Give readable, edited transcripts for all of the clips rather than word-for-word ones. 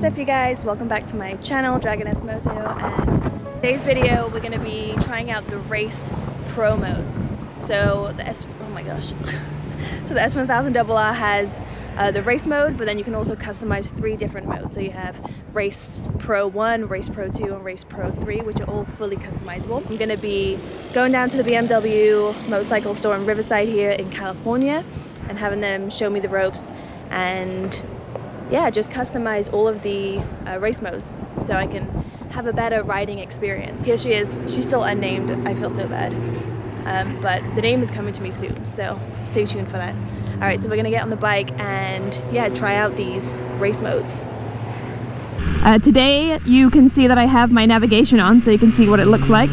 up you guys? Welcome back to my channel, Dragoness Moto, and today's video we're going to be trying out the race pro mode. So the S1000RR has the race mode, but then you can also customize 3 different modes. So you have Race Pro 1, Race Pro 2, and Race Pro 3, which are all fully customizable. I'm going to be going down to the BMW motorcycle store in Riverside here in California and having them show me the ropes and yeah, just customize all of the race modes so I can have a better riding experience. Here she is. She's still unnamed. I feel so bad. But the name is coming to me soon, so stay tuned for that. Alright, so we're gonna get on the bike and yeah, try out these race modes. Today you can see that I have my navigation on, so you can see what it looks like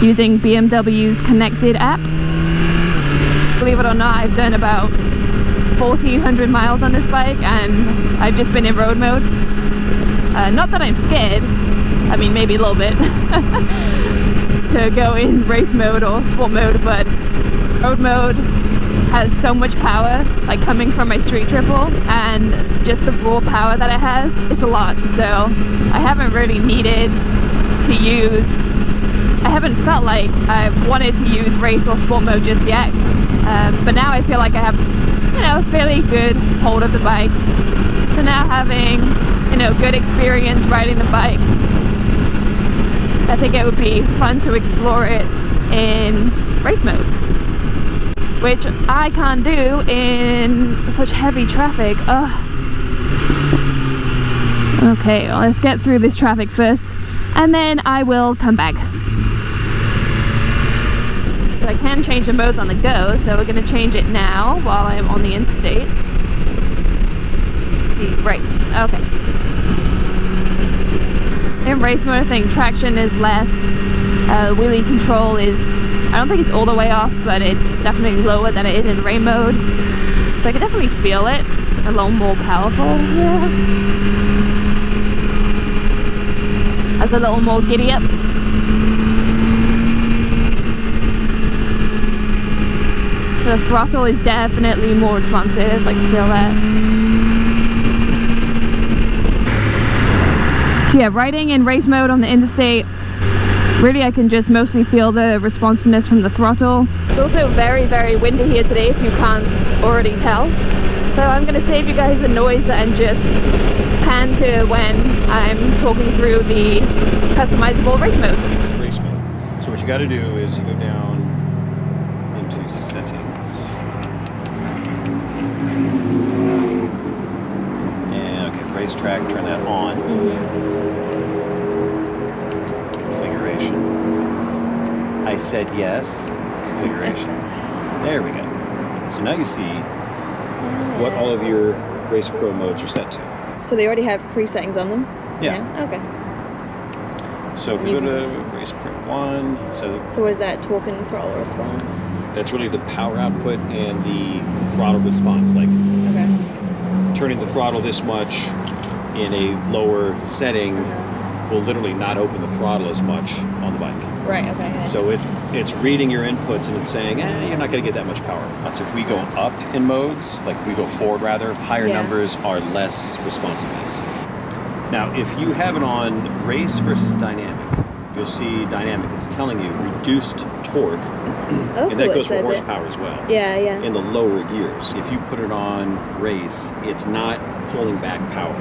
using BMW's connected app. Believe it or not, I've done about 1,400 miles on this bike and I've just been in road mode. Not that I'm scared, I mean maybe a little bit to go in race mode or sport mode, but road mode has so much power, like coming from my street triple, and just the raw power that it has, it's a lot. So I haven't really needed to use, I haven't felt like I wanted to use race or sport mode just yet, but now I feel like I have, you know, fairly good hold of the bike. So now having, you know, good experience riding the bike, I think it would be fun to explore it in race mode, which I can't do in such heavy traffic. Ugh. Okay, well, let's get through this traffic first and then I will come back. So I can change the modes on the go, so we're going to change it now while I'm on the interstate. Let's see, race, okay. In race mode, I think traction is less, wheelie control is, I don't think it's all the way off, but it's definitely lower than it is in race mode. So I can definitely feel it, a little more powerful, yeah. Has a little more giddy up. The throttle is definitely more responsive, I can feel that. So yeah, riding in race mode on the interstate, really I can just mostly feel the responsiveness from the throttle. It's also very, very windy here today if you can't already tell. So I'm going to save you guys the noise and just pan to when I'm talking through the customizable race modes. Race mode. So what you got to do is you go down into settings. And okay, racetrack, turn that on. Configuration. I said yes. Configuration. There we go. So now you see what all of your race pro modes are set to. So they already have pre-settings on them? Yeah. Okay. So if we go to race pro 1, so what is that, torque and throttle response? that's really the power output and the throttle response. Like turning the throttle this much in a lower setting will literally not open the throttle as much on the bike. Right, okay. Yeah. So it's reading your inputs and it's saying, you're not going to get that much power. But if we go up in modes, like we go forward rather, higher numbers are less responsiveness. Now, if you have it on race versus dynamic, you'll see dynamic, it's telling you reduced torque, That's and cool, that goes for it. horsepower as well. Yeah, yeah. In the lower gears. If you put it on race, it's not pulling back power.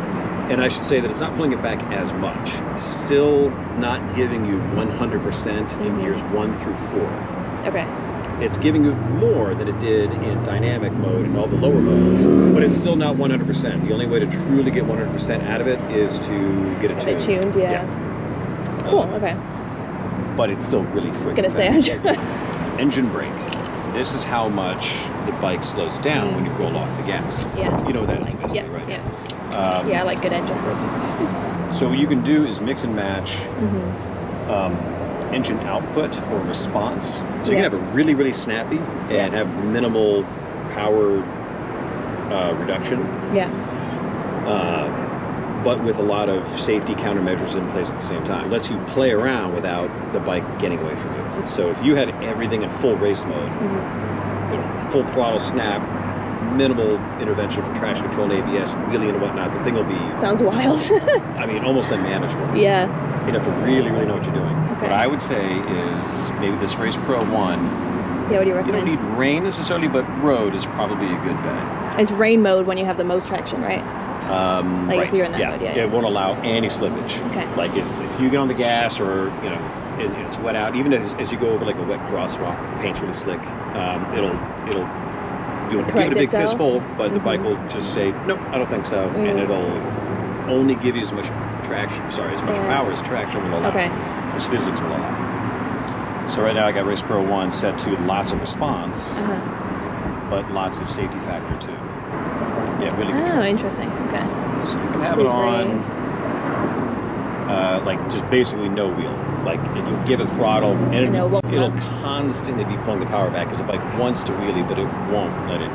And I should say that it's not pulling it back as much. It's still not giving you 100% in gears 1 through 4. Okay. It's giving you more than it did in dynamic mode and all the lower modes, but it's still not 100%. The only way to truly get 100% out of it is to get it tuned. Tuned, yeah. Cool, okay. But it's still really freaking fast. Engine brake. This is how much the bike slows down when you roll off the gas. Yeah. You know what that is, basically, right? Yeah. Yeah, I like good engine braking. So what you can do is mix and match engine output or response. So you can have a really, really snappy and have minimal power reduction. Yeah. But with a lot of safety countermeasures in place at the same time. It lets you play around without the bike getting away from you. So if you had everything in full race mode, full throttle snap, minimal intervention for traction control, ABS, wheelie and whatnot, the thing will be, Sounds wild. I mean, almost unmanageable. Yeah. You'd have to really, really know what you're doing. Okay. What I would say is maybe this Race Pro 1, Yeah, what do you you recommend? don't need rain necessarily, but road is probably a good bet. It's rain mode when you have the most traction, right? Like right. if you're in that mode, yeah. It won't allow any slippage. Okay. Like if you get on the gas or, you know, and it's wet out, even as you go over like a wet crosswalk, paint's really slick, you'll give it a big itself? fistful, but the bike will just say, nope, I don't think so. And it'll only give you as much traction, as much power as traction will allow. Okay. As physics will allow. So right now I got Race Pro 1 set to lots of response, but lots of safety factor too. Yeah, really good. Oh, interesting. Okay. So you can have it on, like just basically no wheel. Like you give it throttle, and it'll constantly be pulling the power back because the bike wants to wheelie, but it won't let it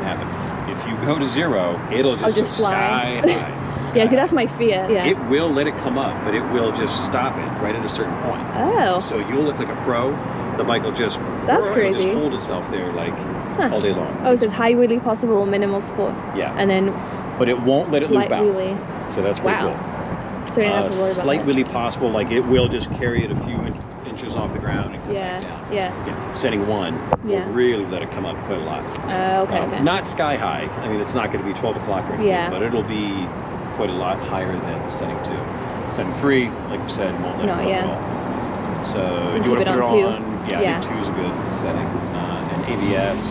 happen. If you go to zero, it'll just go fly. sky high. Yeah, see, that's my fear. Yeah. It will let it come up, but it will just stop it right at a certain point. Oh. So you'll look like a pro. The bike will just That's it'll crazy. just hold itself there like all day long. Oh, it says high wheelie possible, minimal support. Yeah. And then But it won't let it loop slight out. wheelie. So that's pretty cool. So you don't have to worry about Slight that. wheelie possible, like it will just carry it a few inches off the ground and come back down. Yeah. Again, setting 1 will really let it come up quite a lot. Okay. Not sky high. I mean, it's not going to be 12 o'clock or anything, but it'll be quite a lot higher than setting 2. Setting 3, like you said, won't let it come at all. So So you want to keep it put it on 2? on, I think 2 is a good setting. And ABS,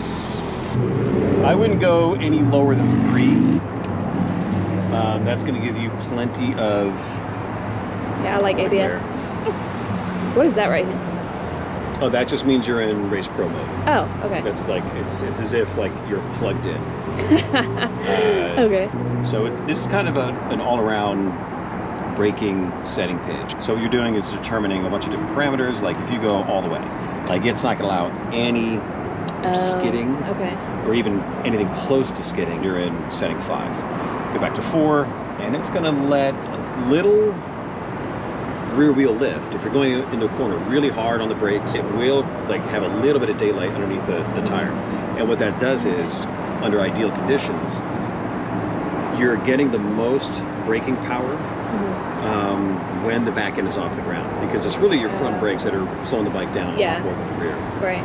I wouldn't go any lower than 3. That's going to give you plenty of... Yeah, I like ABS. What is that right here? Oh, that just means you're in Race Pro mode. Oh, okay. That's like, it's as if like you're plugged in. Okay. So this is kind of an all-around braking setting page. So what you're doing is determining a bunch of different parameters, like if you go all the way, like it's not going to allow any skidding or even anything close to skidding. You're in setting 5. Go back to 4, and it's going to let a little rear wheel lift. If you're going into a corner really hard on the brakes, it will like have a little bit of daylight underneath the tire. And what that does is, under ideal conditions, you're getting the most braking power when the back end is off the ground, because it's really your front brakes that are slowing the bike down a lot more than the rear. Right.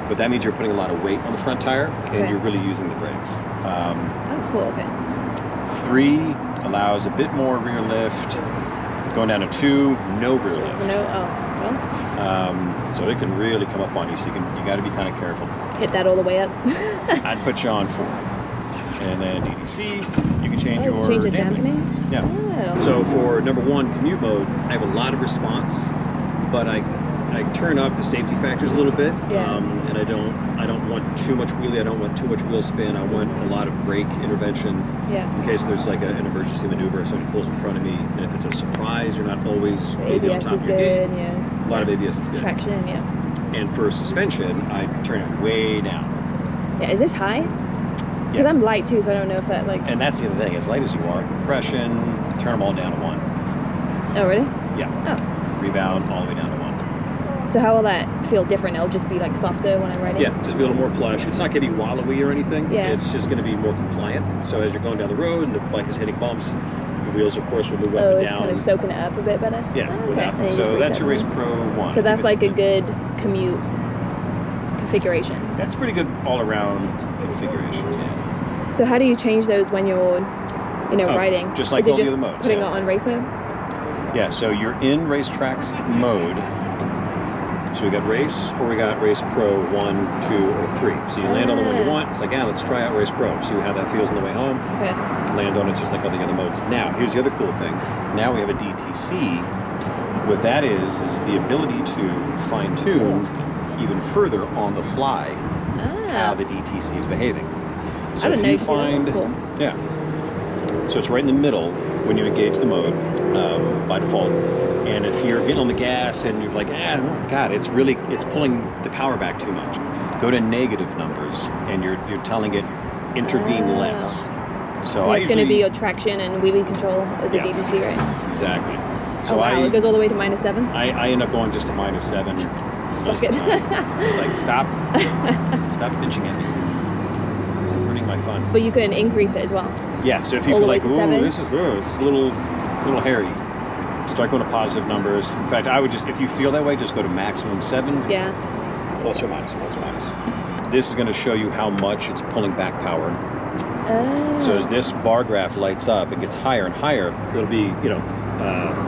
But that means you're putting a lot of weight on the front tire, and you're really using the brakes. Oh, cool. Okay. 3 allows a bit more rear lift. Going down to 2, no rear lift. So it can really come up on you. So you got to be kind of careful. Hit that all the way up. I'd put you on 4, and then EDC. You can change your change the dampening. Yeah. Oh. So for number 1 commute mode, I have a lot of response, but I turn up the safety factors a little bit. And I don't want too much wheelie. I don't want too much wheel spin. I want a lot of brake intervention. In case there's like an emergency maneuver, somebody pulls in front of me, and if it's a surprise, you're not always maybe on top of your game. A lot of ABS is good. Traction, And for suspension, I turn it way down. Yeah, is this high? Because I'm light too, so I don't know if that like... And that's the other thing, as light as you are, compression, turn them all down to 1. Oh, really? Yeah. Oh. Rebound all the way down to 1. So how will that feel different? It'll just be like softer when I'm riding? Yeah, just be a little more plush. It's not going to be wallowy or anything. It's just going to be more compliant. So as you're going down the road and the bike is hitting bumps, the wheels, of course, will move up and down. Oh, it's kind of soaking it up a bit better? Yeah, so that's your Race Pro 1. So that's like a good commute configuration? That's pretty good all-around configuration, yeah. So how do you change those when you're, riding? Just like all the other modes. Putting it on race mode? Yeah, so you're in racetracks mode. So we got race, or we got Race Pro 1, 2, or 3. So you land on the one you want. It's like, let's try out Race Pro. See how that feels on the way home. Okay. Land on it just like all the other modes. Now, here's the other cool thing. Now we have a DTC. What that is the ability to fine-tune even further on the fly how the DTC is behaving. So I didn't know you could do that. That's cool. Yeah. So it's right in the middle when you engage the mode by default. And if you're getting on the gas and you're like, God, it's pulling the power back too much. Go to negative numbers, and you're telling it intervene less. So it's going to be your traction and wheelie control with the DTC, right? Exactly. So it goes all the way to -7? I end up going just to -7. Fuck it. Just like stop pinching at me. Running for my fun. But you can increase it as well. Yeah, so if you all feel the way like, to ooh, 7? this is a little hairy, start going to positive numbers. In fact, I would just, if you feel that way, just go to maximum 7. Yeah. Plus or minus, plus or minus. This is going to show you how much it's pulling back power. Oh. So as this bar graph lights up, it gets higher and higher. It'll be, you know,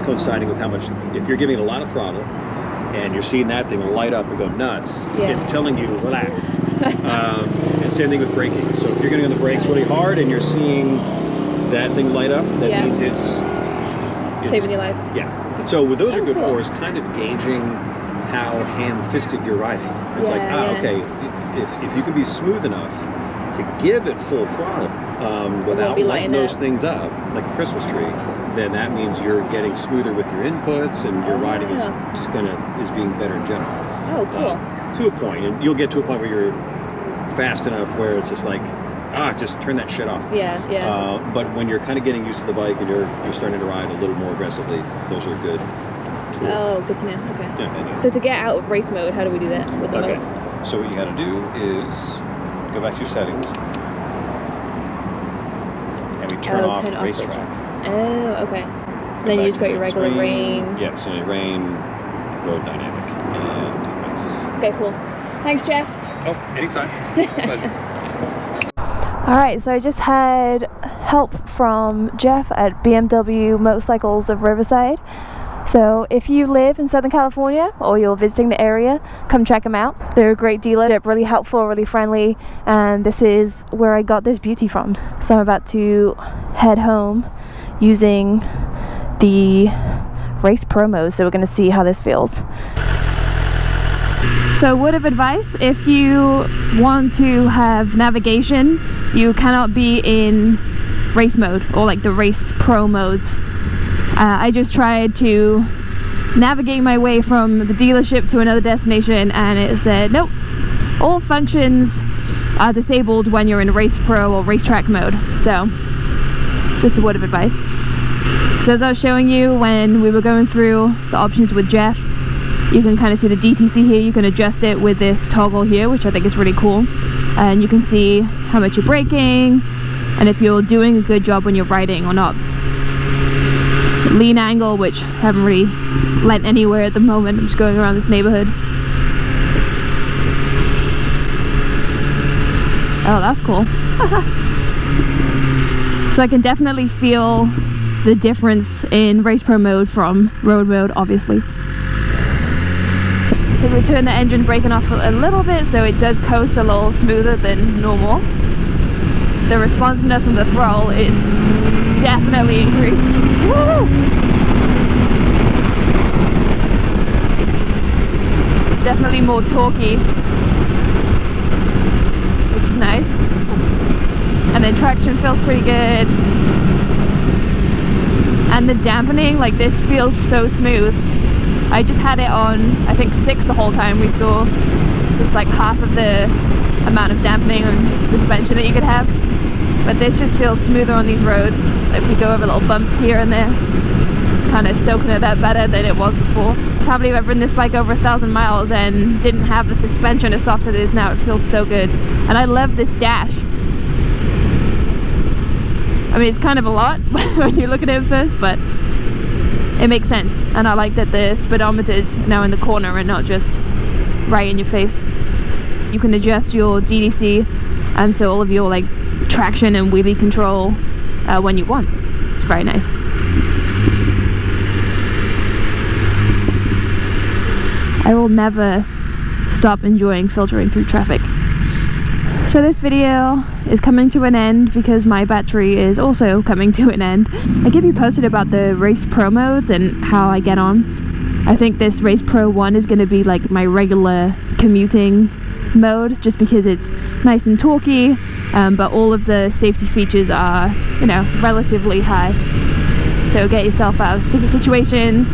coinciding with how much, if you're giving it a lot of throttle and you're seeing that thing light up and go nuts, it's telling you, relax. And same thing with braking. So if you're getting on the brakes really hard and you're seeing that thing light up, that means it's saving your life. Yeah. So what those are good cool. for is kind of gauging how hand-fisted you're riding. It's like, okay, if you can be smooth enough to give it full throttle without lighting those things up like a Christmas tree, then that means you're getting smoother with your inputs and your riding is just is being better in general. Oh, cool. To a point, and you'll get to a point where you're fast enough where it's just like, just turn that shit off. Yeah. But when you're kind of getting used to the bike and you're starting to ride a little more aggressively, those are good tools. Oh, good to know. Okay. Yeah. So to get out of race mode, how do we do that with the modes? So what you got to do is go back to your settings, and we turn off racetrack. Oh, okay. And then you just got your regular rain. Yeah, so rain, road dynamic, and race. Okay, cool. Thanks, Jeff. Oh, anytime. Pleasure. Alright, so I just had help from Jeff at BMW Motorcycles of Riverside. So if you live in Southern California or you're visiting the area, come check them out. They're a great dealer, they're really helpful, really friendly, and this is where I got this beauty from. So I'm about to head home using the race pro mode, so we're going to see how this feels. So word of advice, if you want to have navigation, you cannot be in race mode or like the race pro modes. I just tried to navigate my way from the dealership to another destination and it said nope, all functions are disabled when you're in race pro or racetrack mode. So just a word of advice. So as I was showing you when we were going through the options with Jeff, you can kind of see the DTC here. You can adjust it with this toggle here, which I think is really cool. And you can see how much you're braking and if you're doing a good job when you're riding or not. Lean angle, which I haven't really lent anywhere at the moment. I'm just going around this neighborhood. Oh, that's cool. So I can definitely feel the difference in race pro mode from road mode, obviously. So we turn the engine braking off a little bit so it does coast a little smoother than normal. The responsiveness of the throttle is definitely increased. Woo! Definitely more torquey, which is nice. And then traction feels pretty good. And the dampening, like this feels so smooth. I just had it on, I think 6 the whole time. We saw just like half of the amount of dampening and suspension that you could have. But this just feels smoother on these roads. If we go over little bumps here and there, it's kind of soaking it up better than it was before. I can't believe I've ridden this bike over 1,000 miles and didn't have the suspension as soft as it is now. It feels so good. And I love this dash. I mean, it's kind of a lot when you look at it first, but it makes sense. And I like that the speedometer is now in the corner and not just right in your face. You can adjust your DDC, so all of your like traction and wheelie control when you want. It's very nice. I will never stop enjoying filtering through traffic. So this video is coming to an end because my battery is also coming to an end. I keep you posted about the race pro modes and how I get on. I think this race pro 1 is going to be like my regular commuting mode just because it's nice and torquey, but all of the safety features are, you know, relatively high. So get yourself out of sticky situations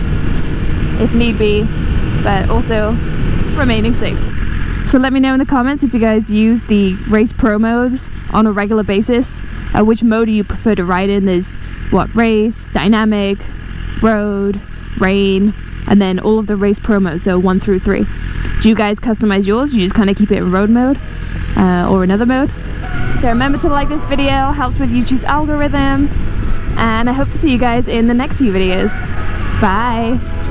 if need be, but also remaining safe. So let me know in the comments if you guys use the race pro modes on a regular basis. Which mode do you prefer to ride in? There's what, race, dynamic, road, rain, and then all of the race pro modes, so 1 through 3. Do you guys customize yours? You just kind of keep it in road mode or another mode? So remember to like this video, helps with YouTube's algorithm, and I hope to see you guys in the next few videos. Bye!